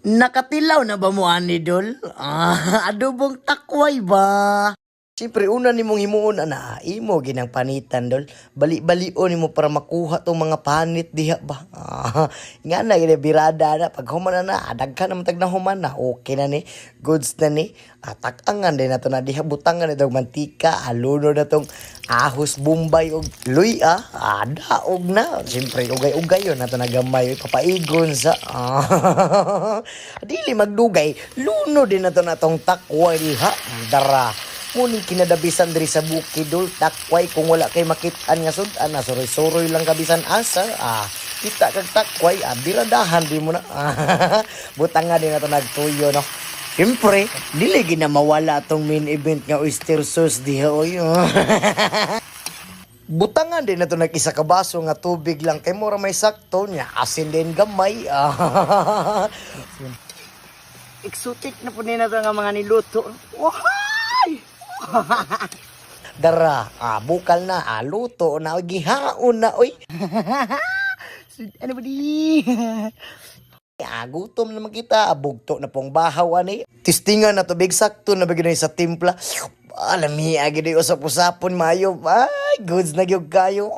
Nakatilaw na ba mo ani dol? Adobong takway ba? Siyempre, una ni mong himuon ana, imo ginang panitan dol. Bali-balion nimo para makuha tong mga panit diha ba. Nga na gina birada na pag human na, daghan naman tag na human na. Okay na ni, goods na ni. Tak-angan din na to na diha butangan itong mantika, aluno na tong ahos bumbay og luy daog na. Siyempre, ugay-ugay yun na to nagamay papaigon sa dili magdugay, luno din na to na tong takway diha. Dara. Muning kinadabisan diri sa bukidol, takway kung wala kay makitaan nga sudan na soroy-soroy lang kabisan asa. Kita kag takway, biradahan di mo na. Butang nga din na to nagtuyo no. Siyempre, dili gina mawala tong main event nga oyster sauce diha oy. Butangan din na to nag-isa ka baso nga tubig lang kay mura may sakto niya, asin din gamay. Exotic na po nila nga mga niluto. Wahay! Dara, bukal na, luto na, gihaon na, oy. Ano ba di? Gutom naman kita, bugto na pong bahaw, ani. Tistingan na tubig, sakto na bigyan sa timpla. Alam niya, gini usap-usapon, mayo. Ay, goods na gyud kayo.